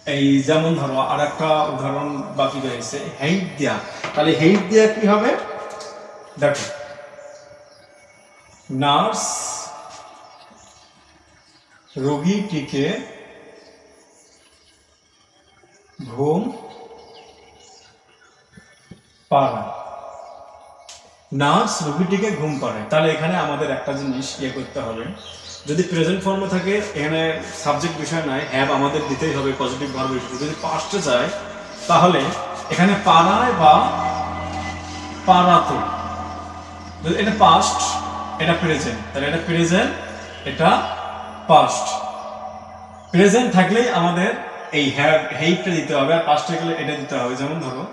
এই যেমন ধরো আর একটা উদাহরণ বাকি রয়েছে, হেইট দেয়া। তাহলে হেইট দেয়া কি হবে? দেখো, নার্স রোগীটিকে ঘুম পাড়ায়। নার্স রোগীটিকে ঘুম পাড়ায়। তাহলে এখানে আমাদের একটা জিনিস করতে হবে, যদি প্রেজেন্ট ফর্মে থাকে এখানে সাবজেক্ট বিষয় নাই, হ্যাভ আমাদের দিতেই হবে পজিটিভ ভার্ব হিসেবে। যদি পাস্টে যায় তাহলে এখানে পাড়ায় বা পাড়াতো, যদি এটা পাস্ট এটা প্রেজেন্ট, তাহলে এটা প্রেজেন্ট এটা পাস্ট। প্রেজেন্ট থাকলেই আমাদের এই হ্যাভ হেইটটা দিতে হবে, আর পাস্টে গেলে এটা দিতে হবে। যেমন ধরো,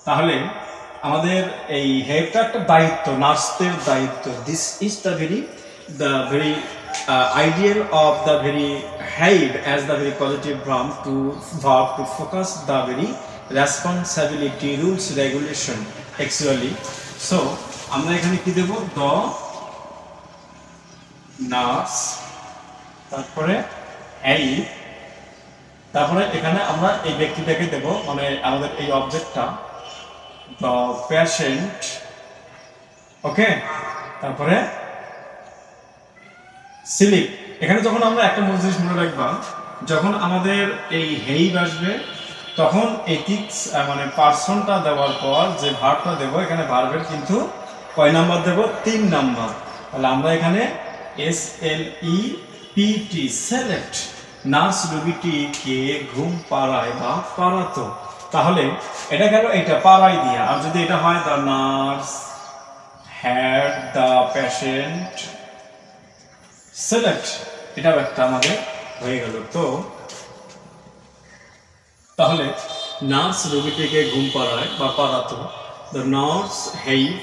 তাহলে আমাদের এই হেডটা একটা দায়িত্ব, নার্সদের দায়িত্ব। This is the very ideal of the very head as the very positive verb to focus the very responsibility, rules, regulation actually. So আমরা এখানে কি দেব? the nurse, তারপরে head, তারপরে এখানে আমরা এই ব্যক্তিটাকে দেব, মানে আমাদের এই অবজেক্টটা the patient, ওকে। তারপরে স্লিপ। এখানে যখন আমরা একটা জিনিস মনে রাখবা, যখন আমাদের এই হেইব আসবে তখন এটিক্স মানে পার্সনটা দেওয়ার পর যে ভার্বটা দেব, এখানে ভার্বের কিন্তু কয় নাম্বার দেব? 3 নাম্বার। তাহলে আমরা এখানে SLEPT সেলেক্ট, নার্স রোগীটিকে ঘুম পাড়ায় বা পাড়াতো। তাহলে এটা গেল এটা পাড়াই দিয়া। আর যদি এটা হয় the nurse had the patient select, এটাও একটা আমাদের হয়ে গেল। তো তাহলে নার্স রোগীটিকে ঘুম পাড়ায় বা পাড়াতো, the nurse help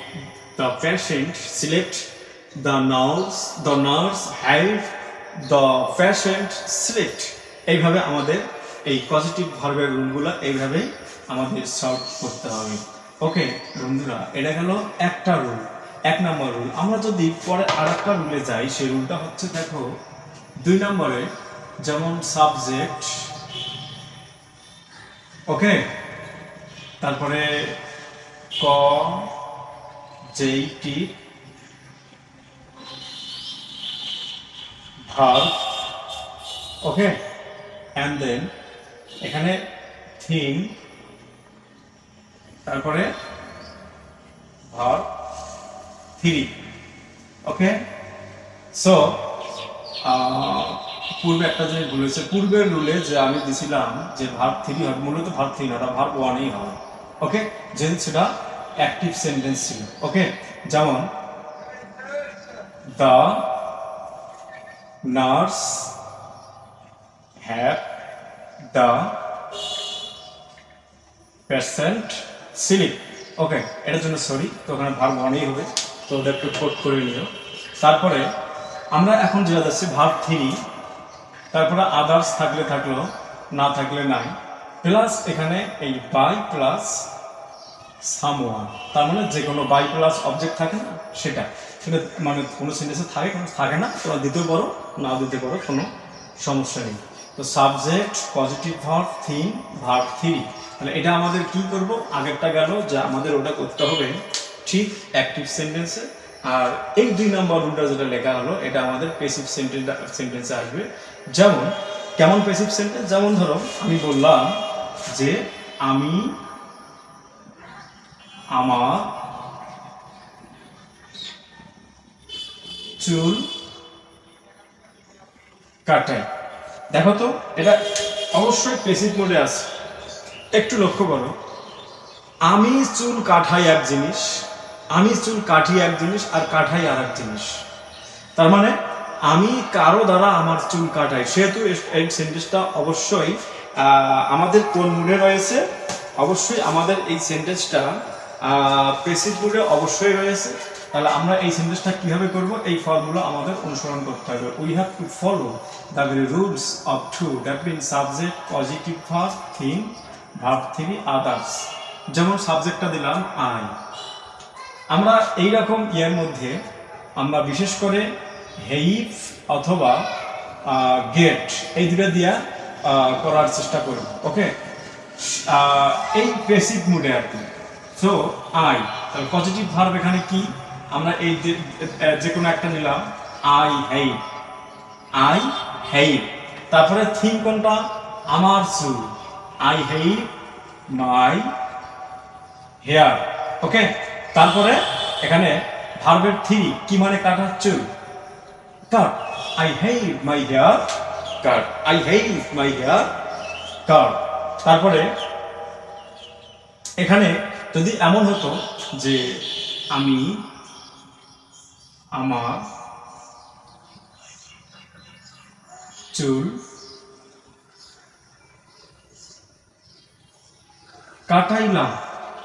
the patient select, the nurse help the patient select. এইভাবে আমাদের এই পজিটিভ ভার্বের রুলগুলো এইভাবেই আমাদের সলভ করতে হবে। ওকে বন্ধুরা, এটা গেল একটা রুল, 1 নম্বর রুল। আমরা যদি পরে আরেকটা রুলে যাই, সেই রুলটা হচ্ছে, দেখো 2 নম্বরে, যেমন সাবজেক্ট, ওকে, তারপরে ক যেইটি ভার্ব, ওকে, অ্যান্ড দেন এখানে থিং, তারপরে ভার্ব 3, ওকে। সো পূর্বে একটা জিনিস বলেছে, পূর্বের রুলে যে আমি দিছিলাম যে ভার্ব 3 হবে, মূলত ভার্ব 3 না, ভার্ব 1ই হবে, ওকে, যেহেতু সেটা অ্যাক্টিভ সেন্টেন্স ছিল, ওকে। যেমন the nurse have the patient sleep, okay. এটার জন্য সরি, তো ওখানে ভার্ব 1ই হবে, তো ওটা একটু কোট করে নিও। তারপরে আমরা এখন যেটা যাচ্ছি ভার্ব 3, তারপরে আদার্স থাকলে থাকলো, না থাকলে নাই, প্লাস এখানে এই বাই প্লাস সামওয়ান, তার মানে যে কোনো বাই প্লাস অবজেক্ট থাকে না সেটা, সেটা মানে কোনো সেন্টেন্সে থাকে, কোনো থাকে না, তোমরা দিতেও পারো না দিতে পারো, কোনো সমস্যা নেই। তো subject, positive verb, thing, verb 3। তাহলে এটা আমাদের কি করব? আগেরটা গেল যে আমাদের ওটা করতে হবে ঠিক অ্যাক্টিভ সেন্টেন্সে, আর এই 2 নম্বর রুলটা যেটা লেখা হলো এটা আমাদের প্যাসিভ সেন্টেন্সে আসবে। যেমন কেমন প্যাসিভ সেন্টেন্স? যেমন ধরো আমি বললাম যে আমি আমার চুল কাটাই। দেখো তো, এটা অবশ্যই প্যাসিভ মোডে আছে, একটু লক্ষ্য করো। আমি চুল কাটাই এক জিনিস, আমি চুল কাটি এক জিনিস, আর কাটাই আর এক জিনিস। তার মানে আমি কারো দ্বারা আমার চুল কাটাই, সেহেতু এই সেন্টেন্সটা অবশ্যই আমাদের কোন মুডে রয়েছে? অবশ্যই আমাদের এই সেন্টেন্সটা প্যাসিভ মুডে অবশ্যই রয়েছে। তাহলে আমরা এই সেন্টেন্সটা কিভাবে করব? এই ফর্মুলা আমাদের অনুসরণ করতে হবে। We have to follow the very rules of 2, that mean subject, positive verb, thing, verb 3, others. যেমন সাবজেক্টটা দিলাম আই। আমরা এইরকম ইয়ের মধ্যে আমরা বিশেষ করে হেইভ অথবা গেট, এই দুটো দিয়া করার চেষ্টা করব। ওকে, এই বেসিক মুডে আর কি। সো আই, তাহলে পজিটিভ ভার্ব এখানে কি, আমরা এই যে কোনো একটা নিলাম, আই হেইট, আই হেইট। তারপরে থিং কোনটা, আমার চুল, I hate my hair. Okay, তারপরে এখানে ভার্বের থ্রি কি মানে কাটার চুল, cut, I hate my hair cut, I hate my hair cut. তারপরে এখানে যদি এমন হতো যে আমি আমার চুল কাটাইলাম,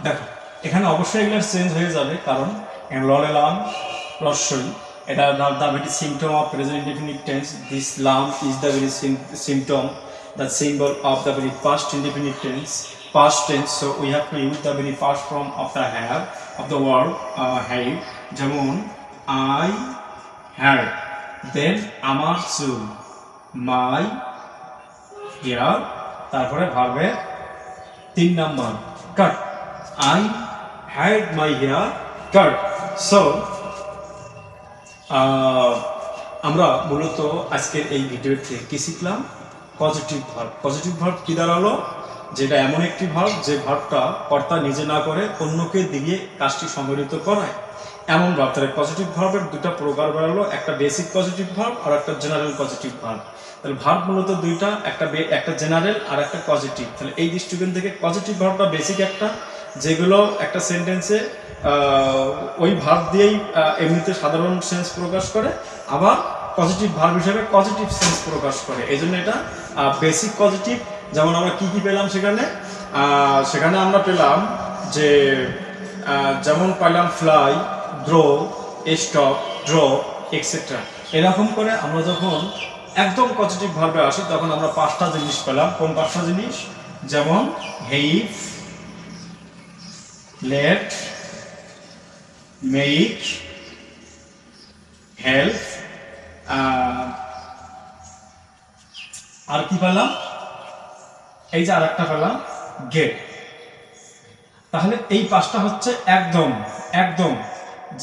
দেখো এখানে অবশ্যই এগুলো চেঞ্জ হয়ে যাবে, কারণ ললেলাম রস্যই, এটা the very symptom of present indefinite tense. This লাম is the very symptom, the symbol of the very past indefinite past tense. So we have to use the very first form of the have of the word have. যেমন I had, then আমার চুল, my hair, তারপরে ভার্বের 3 number cut, I had my hair cut. So আমরা মূলত আজকের এই ভিডিওতে কি শিখলাম, পজিটিভ ভার্ব। পজিটিভ ভার্ব কি দাঁড়ালো, যেটা এমন একটি ভার্ব যে ভার্বটা কর্তা নিজে না করে অন্যকে দিয়ে কাজটি সংগঠিত করায়, এমন ভার্ব। তাহলে পজিটিভ ভার্বের দুটো প্রকার বেরোলো, একটা বেসিক পজিটিভ ভার্ব আর একটা জেনারেল পজিটিভ ভার্ব। তাহলে ভার্ব মূলত দুইটা, একটা জেনারেল আর একটা পজিটিভ। তাহলে এই দৃষ্টিকোণ থেকে পজিটিভ ভার্বটা বেসিক একটা, যেগুলো একটা সেন্টেন্সে ওই ভার্ব দিয়েই এমনিতে সাধারণ সেন্স প্রকাশ করে, আবার পজিটিভ ভার্ব হিসেবে পজিটিভ সেন্স প্রকাশ করে, এই জন্য এটা বেসিক পজিটিভ। যেমন আমরা কি পেলাম সেখানে আমরা পেলাম যে যেমন পাইলাম fly, draw, stop, draw, etcetera. এরকম করে আমরা যখন একদম পজিটিভ ভার্বে আসি তখন আমরা 5টা জিনিস পেলাম। কোন 5টা জিনিস, যেমন হেইভ, লেট, মেক, হেল্প, আর কি পেলাম, এই যে আরেকটা পেলাম গেট। তাহলে এই 5টা হচ্ছে একদম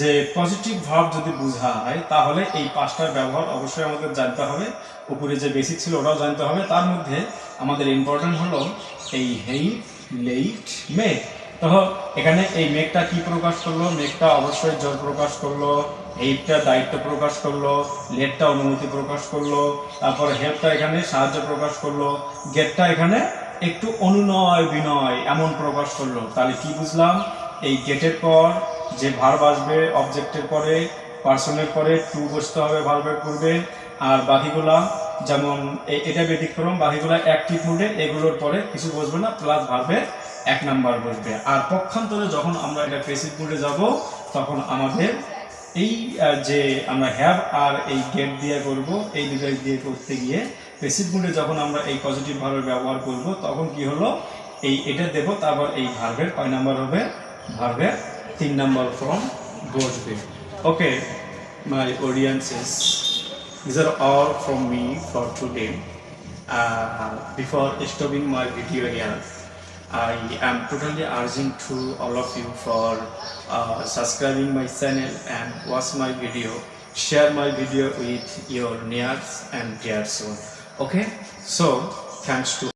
যে পজিটিভ ভার্ব যদি বোঝায় তাহলে এই 5টার ব্যবহার অবশ্যই আমাদের জানতে হবে। উপরে যে বেসিক ছিল ওটাও জানতে হবে। তার মধ্যে আমাদের ইম্পর্টেন্ট হলো এই হেইভ, লেট, মেক। তো এখানে এই মেকটা কি প্রকাশ করলো, মেকটা অবশ্যই জোর প্রকাশ করলো, হেইভটা দায়িত্ব প্রকাশ করলো, লেটটা অনুমতি প্রকাশ করলো, তারপর হেল্পটা এখানে সাহায্য প্রকাশ করলো, গেটটা এখানে একটু অনুনয় বিনয় এমন প্রকাশ করলো। তাহলে কি বুঝলাম, এই গেটের পর যে ভার্ব আসবে অবজেক্টের পরে, পার্সনের পরে টু বসতে হবে ভার্বের পূর্বে, আর বাকিগুলা যেমন এটা ব্যতিক্রম, বাকিগুলা অ্যাক্টিভ মুডে, এগুলোর পরে কিছু বসবে না, প্লাস ভার্বের 1 নাম্বার বসবে। আর পক্ষান্তরে যখন আমরা এটা প্যাসিভ মুডে যাব তখন আমাদের এই যে আমরা হ্যাভ আর এই গেট দিয়ে করব, এই দুটাই দিয়ে করতে গিয়ে প্যাসিভ মুডে যখন আমরা এই পজিটিভ ভার্বের ব্যবহার করব তখন কি হলো, এটা দেব, তারপর এই ভার্বের কয় নাম্বার হবে, ভার্বের 3 নাম্বার ফর্ম বসবে। ওকে মাই audiences, these are all from me for today. Before stopping my video here, I am totally urging to all of you for subscribing my channel and watch my video, share my video with your nears and dears one. Okay, so thanks to